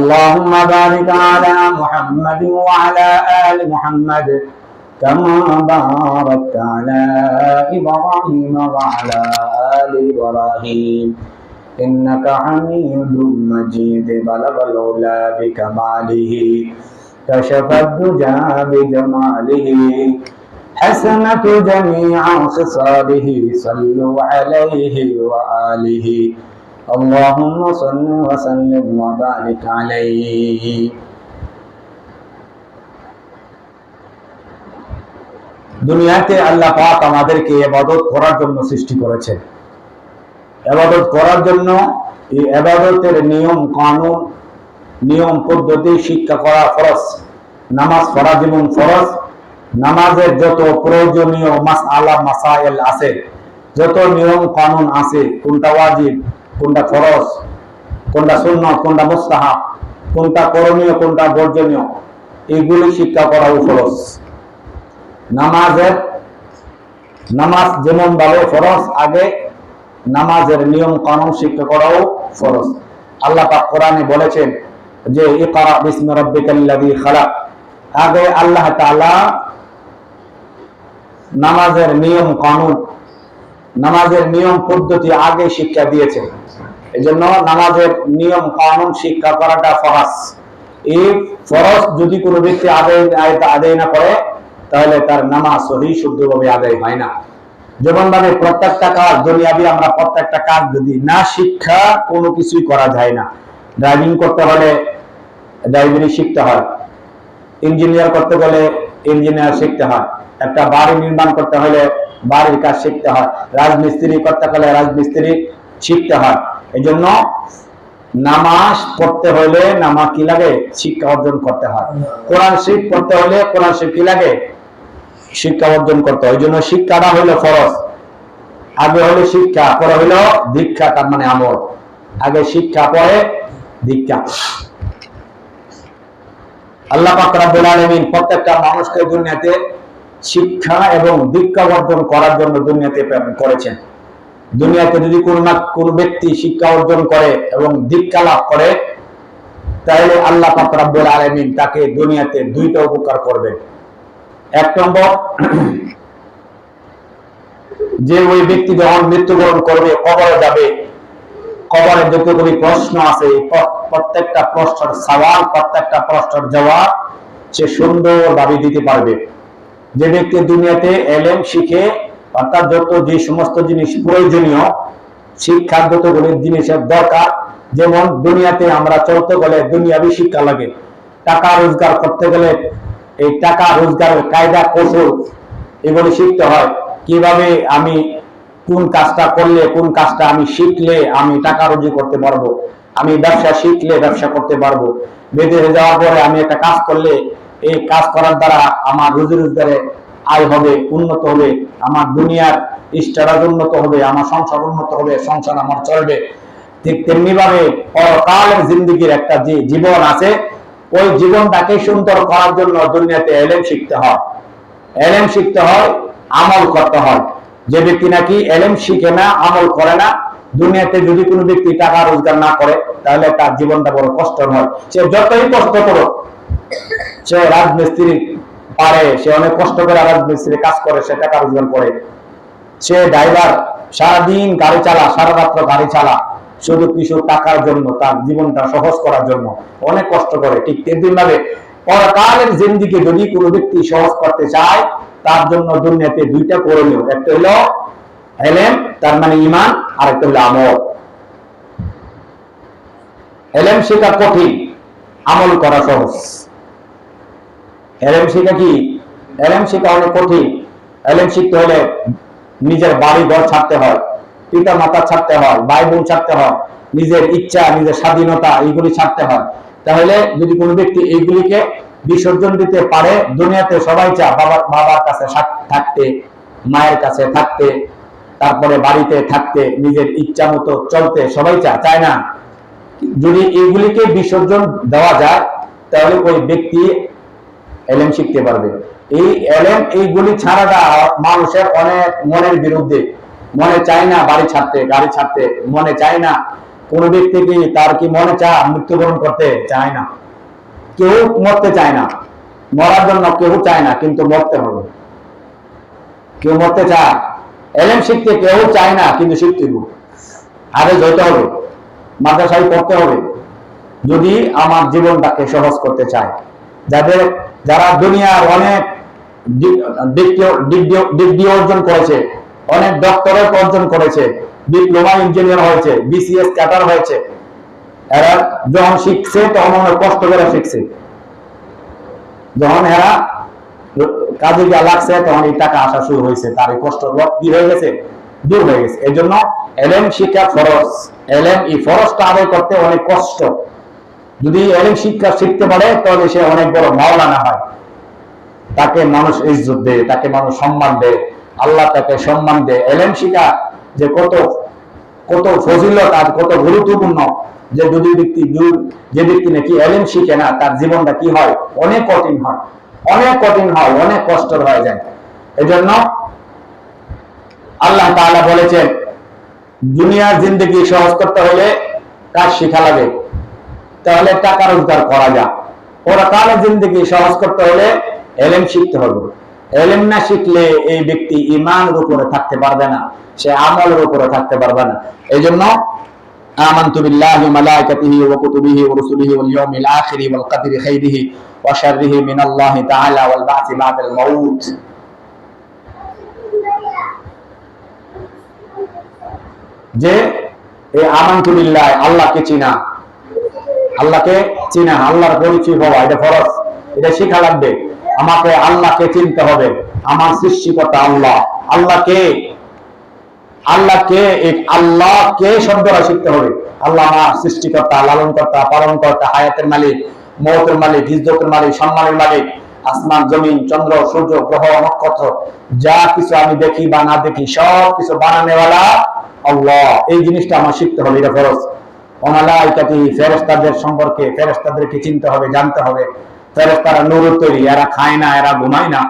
اللهم بارك على محمد وعلى آل محمد كما باركت على إبراهيم وعلى آل إبراهيم إنك حميد مجيد بلغ العلا بكماله كشف الدجى بجماله حسنة جميع خصاله صلوا عليه وآله اللهم صل وسلم وبارك عليه দুনিয়াতে আল্লাহ পাক আমাদেরকে ইবাদত করার জন্য সৃষ্টি করেছেন। ইবাদত করার জন্য এই ইবাদতের নিয়ম কানুন নিয়ম পদ্ধতি শিক্ষা করা ফরজ। নামাজ পড়া যেমন ফরজ, নামাজের যত প্রয়োজনীয় মাসআলা মাসাইল আছে, যত নিয়ম কানুন আছে, কোনটা ওয়াজিব কোনটা ফরজ, কোনটা সুন্নাত কোনটা মুস্তাহাব, কোনটা করণীয় কোনটা বর্জনীয়, এগুলি শিক্ষা করাও ফরজ। নামাজ যেমন ভাবে ফরজ, আগে নামাজের নিয়ম কানুন শিক্ষা করাও ফরজ। আল্লাহ পাক কোরআনে বলেছেন যে ইকরা বিসমি রাব্বিকাল্লাযী খালাক। আগে আল্লাহ তাআলা নামাজের নিয়ম কানুন নামাজের নিয়ম পদ্ধতি আগে শিক্ষা দিয়েছেন। এজন্য নামাজের নিয়ম কানুন শিক্ষা করাটা ফরজ। এই ফরজ যদি কোনো ব্যক্তি আদায় না করে তাহলে তার নামাজ সহি শুদ্ধভাবে আদায় হয় না। যেমন ভাবে প্রত্যেকটা কাজ দুনিয়াবি, আমরা প্রত্যেকটা কাজ যদি না শিক্ষা কোনো কিছুই করা যায় না। ড্রাইভিং করতে হলে ড্রাইভিং শিখতে হয়, ইঞ্জিনিয়ার করতে গেলে ইঞ্জিনিয়ার শিখতে হয়, একটা বাড়ি নির্মাণ করতে হলে বাড়ির কাজ শিখতে হয়, রাজমিস্ত্রি করতে গেলে রাজমিস্ত্রি শিখতে হয়। এই জন্য নামাজ পড়তে হলে নামাজ কি লাগে? শিক্ষা অর্জন করতে হয়। কোরআন শরীফ পড়তে হলে কোরআন শরীফ কি লাগে? শিক্ষা অর্জন করতে হয়। এই জন্য শিক্ষাটা হইলো ফরজ। আগে হলো শিক্ষা, পরে হইলো দীক্ষা, তার মানে আমল। আগে শিক্ষা পরে দীক্ষা। আল্লাহ পাক রব্বুল আলামিন প্রত্যেকটা মানুষকে দুনিয়াতে শিক্ষা এবং দীক্ষা অর্জন করার জন্য দুনিয়াতে প্রেরণ করেছেন। দুনিয়াতে যদি কোন ব্যক্তি শিক্ষা অর্জন করে এবং দীক্ষা লাভ করে তাহলে আল্লাহ পাক রব্বুল আলামিন তাকে দুনিয়াতে দুইটা উপকার করবেন। এক নম্বর, যে ওই ব্যক্তি যখন মৃত্যুবরণ করবে, কবরে যাবে, কবরে যতগুলি প্রশ্ন আছে প্রত্যেকটা প্রশ্নের সওয়াল, প্রত্যেকটা প্রশ্নের জবাব সে সুন্দরভাবে দিতে পারবে। যে ব্যক্তি দুনিয়াতে এলেম শিখে, অর্থাৎ যত যে সমস্ত জিনিস প্রয়োজনীয় শিক্ষার যতগুলি জিনিসের দরকার, যেমন দুনিয়াতে আমরা চলতে গেলে দুনিয়াবি শিক্ষা লাগে। টাকা রোজগার করতে গেলে এই টাকা রোজগারের কায়দা কৌশল এগুলি শিখতে হয়। কিভাবে আমি কোন কাজটা করলে, কোন কাজটা আমি শিখলে আমি টাকা রুজি করতে পারবো, আমি ব্যবসা শিখলে ব্যবসা করতে পারবো, বিদেশে যাওয়ার পরে আমি একটা কাজ করলে এই কাজ করার দ্বারা আমার রুজি রোজগারে আয় হবে, উন্নত হবে, আমার দুনিয়ার স্ট্যাটাস উন্নত হবে, আমার সংসার উন্নত হবে, সংসার আমার চলবে। ঠিক তেমনি ভাবে পরকালের জিন্দেগির একটা যে জীবন আছে, ওই জীবনটাকে সুন্দর করার জন্য দুনিয়াতে এলেম শিখতে হয়। এলেম শিখতে হয়, আমল করতে হয়। যে ব্যক্তি নাকি এলেম শিখে না, আমল করে না, দুনিয়াতে যদি কোনো ব্যক্তি টাকা রোজগার না করে তাহলে তার জীবনটা বড় কষ্ট হয়। সে যতই কষ্ট করুক, সে রাজমিস্ত্রি পারে, সে অনেক কষ্ট করে রাজমিস্ত্রি কাজ করে, সে টাকা রোজগার করে। সে ড্রাইভার, সারাদিন গাড়ি চালা, সারা রাত্র গাড়ি চালা, শুধু কিছু টাকার জন্য, তার জীবনটা সহজ করার জন্য অনেক কষ্ট করে। ঠিক তেমনি ভাবে পরকালের জিন্দেগি যদি কোনো ব্যক্তি সহজ করতে চায় তার জন্য দুনিয়াতে দুইটা করণীয়। একটা হলো এলেম, তার মানে ঈমান, আর একটা হলো আমল। এলেম শেখা কঠিন, আমল করা সহজ। এলেম শেখা কি? এলেম শেখা অনেক কঠিন। এলেম শিখতে হলে নিজের বাড়ি ঘর ছাড়তে হয়, পিতা মাতা ছাড়তে হয়, ভাই বোন ছাড়তে হয়, নিজের ইচ্ছা নিজের স্বাধীনতা এইগুলি ছাড়তে হয়। তাহলে যদি কোনো ব্যক্তি এইগুলিকে বিসর্জন দিতে পারে, দুনিয়াতে সবাই চায় বাবার কাছে থাকতে, মায়ের কাছে থাকতে, তারপরে বাড়িতে থাকতে, নিজের ইচ্ছা মতো চলতে সবাই চায় না? যদি এইগুলিকে বিসর্জন দেওয়া যায় তাহলে ওই ব্যক্তি এলেম শিখতে পারবে। এই এলেম এইগুলি ছাড়াটা মানুষের অনেক মনের বিরুদ্ধে। মনে চায় না বাড়ি ছাড়তে, গাড়ি ছাড়তে, মনে চায় না কোন ব্যক্তি কি তার কি মনে চায় মৃত্যুবরণ করতে? চায় না। কেউ মরতে চায় না, মরার জন্য কেউ চায় না, কিন্তু মরতে হবে। কেউ মরতে চায়? এলেম শিখতে কেউ চায় না, কিন্তু শিখতে হবে, আগে যেতে হবে, মাদ্রাসায় পড়তে হবে, যদি আমার জীবনটাকে সহজ করতে চায়। যারা দুনিয়ার অনেক ডিগ্রি অর্জন করেছে, অনেক ডক্টরেট অর্জন করেছে, ডিপ্লোমা ইঞ্জিনিয়ার হয়েছে, বিসিএস ক্যাডার হয়েছে, এরা যখন শিখছে তখন অনেক কষ্ট করে শিখছে, যখন এরা কাজে গিয়ে লাগছে তখন এই টাকা আসা শুরু হয়েছে, তার এই কষ্ট কি হয়ে গেছে? দূর হয়ে গেছে। এই জন্য এলেম শিক্ষা ফরজ। এলেম এই ফরজটা আদায় করতে অনেক কষ্ট। যদি এলেম শিক্ষা শিখতে পারে তাহলে সে অনেক বড় মাওলানা হয়, তাকে মানুষ ইজ্জত দেয়, তাকে মানুষ সম্মান দেয়, আল্লাহ তাকে সম্মান দেয়। এলেম শিক্ষা যে কত কত ফজিলত আর কত গুরুত্বপূর্ণ, যে যে ব্যক্তি নাকি এলেম শিখে না তার জীবনটা কি হয়? অনেক কঠিন হয়, অনেক কঠিন হয়, অনেক কষ্টের হয়ে যায়। এই জন্য আল্লাহ তাআলা বলেছেন দুনিয়ার জিন্দেগি সহজ করতে হলে কাজ শিখা লাগে, তাহলে টাকা রোজগার করা যায়। পরকালের জিন্দেগি সহজ করতে হলে এলেম শিখতে হবে। এলেম না শিখলে এই ব্যক্তি ঈমানের উপরে থাকতে পারবে না, সে আমলের উপরে থাকতে পারবে না। এই জন্য আমানতু বিল্লাহি ওয়া মালাইকাতিহি ওয়া কুতুবিহি ওয়া রুসুলিহি ওয়াল ইয়াউমিল আখির ওয়াল কদরি খাইরিহি ওয়া শাররিহি মিনাল্লাহি তাআলা ওয়াল বা'সি বা'দাল মাউত। যে এই আমানতু বিল্লাহ, আল্লাহকে চিনা, আল্লাহকে চিনা, আল্লাহর পরিচয় হওয়া, এটা ফরজ, এটা শিখা লাগবে। আমাকে আল্লাহকে চিনতে হবে, আমার সৃষ্টিকর্তা আল্লাহ। আল্লাহকে আল্লাহকে শব্দটা শিখতে হবে। আল্লাহ আমার সৃষ্টিকর্তা, লালনকর্তা, পালনকর্তা, হায়াতের মালিক, মওতের মালিক, ইজ্জতের মালিক, সম্মানের মালিক। আসমান, জমিন, চন্দ্র, সূর্য, গ্রহ, নক্ষত্র, যা কিছু আমি দেখি বা না দেখি সব কিছু বানানেওয়ালা আল্লাহ। এই জিনিসটা আমার শিখতে হবে, এটা ফরজ। মালাইকাতিহি, ফেরেশতাদের সম্পর্কে, ফেরেশতাদেরকে চিনতে হবে, জানতে হবে। ফেরেশতারা নূরের তৈরি, এরা খায় না, এরা ঘুমায় না।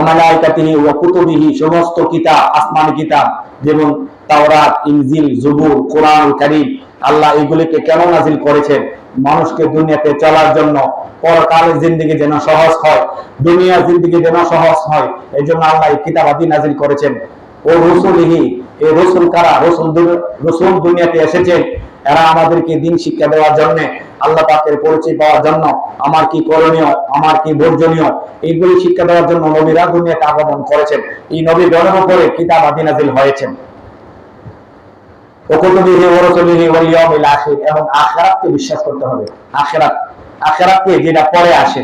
মালাইকাতিহি ওয়া কুতুবিহি, সমস্ত কিতাব, আসমানি কিতাব, যেমন তাওরাত, ইনজিল, জবুর, কোরআনুল কারীম, আল্লাহ এগুলিকে কেন নাজিল করেছেন? মানুষকে দুনিয়াতে চলার জন্য, পরকালের জিন্দেগি যেন সহজ হয়, দুনিয়ার জিন্দেগি যেন সহজ হয়, এই জন্য আল্লাহ এই কিতাব আদি নাজিল করেছেন। ও রসুলিহি, এই রসুল কারা? রসুল দুনিয়াতে এসেছে এরা আমাদেরকে দিন শিক্ষা দেওয়ার জন্য, আল্লাহ পাকের পরিচয় পাওয়ার জন্য, আমার কি করণীয়, আমার কি বর্জনীয়, এইগুলি শিক্ষা দেওয়ার জন্য নবীরা দুনিয়াতে আগমন করেছেন। এই নবীগণের উপরে কিতাব আদি নাজিল হয়েছেন। এবং আখিরাতকে বিশ্বাস করতে হবে। আখিরাতকে যেটা পরে আসে,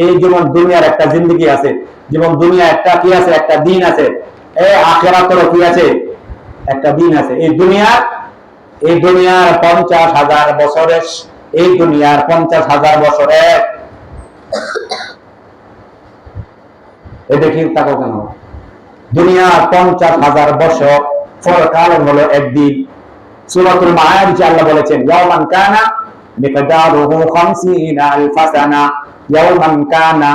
এই যেমন দুনিয়ার একটা জিন্দেগি আছে, যেমন দুনিয়া একটা কি আছে? একটা দিন আছে। এই আখিরাতেরও কি আছে? একটা দিন আছে। এই দুনিয়ার 50,000 বছরের, এই দুনিয়ার 50,000 বছরের, এই দেখি তাকো কেন, দুনিয়ার 50,000 বছর পরকালের হলো একদিন। সূরাতুল মাআরিজ আল্লাহ বলেছেন ইয়াওমান কানা মিকদারুহু 50 আলফা সানা, ইয়াওমান কানা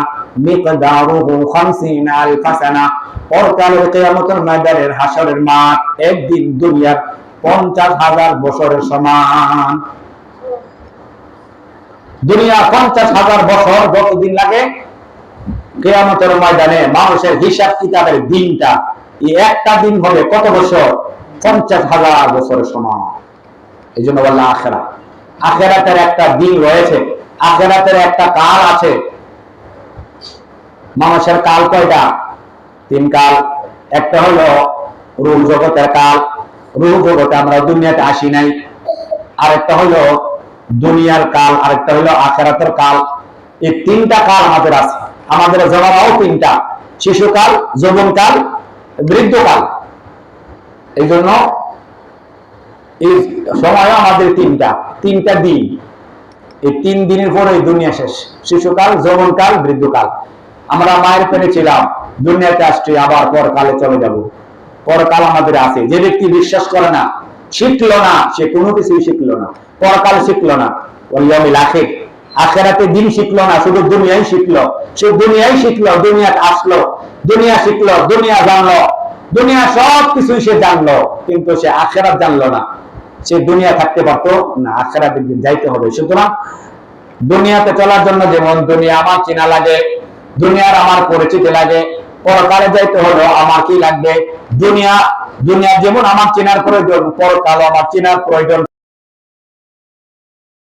মিকদারুহু 50 আলফা সানা। পরকালের কিয়ামতের ময়দানের হাসরের মাঠ একদিন দুনিয়ার 50,000 বছরের সমান। দুনিয়া 50,000 বছর যতদিন লাগে, কিয়ামতের ময়দানে মানুষের হিসাব কিতাবের দিনটা, এই একটা দিন হবে কত বছর? 50,000 বছরের সমান। এই জন্য বললাম আখিরাত, আখিরাতের একটা দিন রয়েছে, আখিরাতের একটা কাল আছে। মানুষের কাল কয়টা? 3 কাল। একটা হলো রূহ জগতের কাল, রূহ জগতে আমরা দুনিয়াতে আসি নাই। আরেকটা হলো দুনিয়ার কাল, আরেকটা হলো আখিরাতের কাল। এই 3টা কাল আমাদের আছে। আমাদের জমানাও 3টা: শিশুকাল, যৌবনকাল, বৃদ্ধকাল। এই জন্য এই সময় আমাদের 3টা দিন। এই 3 দিনের পরে দুনিয়া শেষ। শিশুকাল, যৌবনকাল, বৃদ্ধকাল। আমরা মায়ের পেটে ছিলাম, দুনিয়াতে আসছি, আবার পরকালে চলে যাব। পরকাল আমাদের আছে। যে ব্যক্তি বিশ্বাস করে না, শিখলো না, সে কোনো কিছুই শিখলো না, পরকাল শিখলো না। ওয়াল ইয়াউমিল আখির, আখিরাতে দিন শিখলো না, শুধু দুনিয়াই শিখলো। সে দুনিয়াই শিখলো, দুনিয়াতে আসলো, দুনিয়া শিখলো, দুনিয়া জানলো, দুনিয়া সব কিছুই সে জানলো, কিন্তু সে আখিরাত জানলো না। সে দুনিয়া থাকতে পারতো না, আখিরাতের দিন যাইতে হবে। সুতরাং দুনিয়াতে চলার জন্য যেমন দুনিয়া আমার চেনা লাগে, দুনিয়ার আমার পরিচিতি লাগে, পরকালে যাইতে হলো আমার কি লাগবে? দুনিয়া। দুনিয়া যেমন আমার চেনার প্রয়োজন, পরকালও আমার চেনার প্রয়োজন।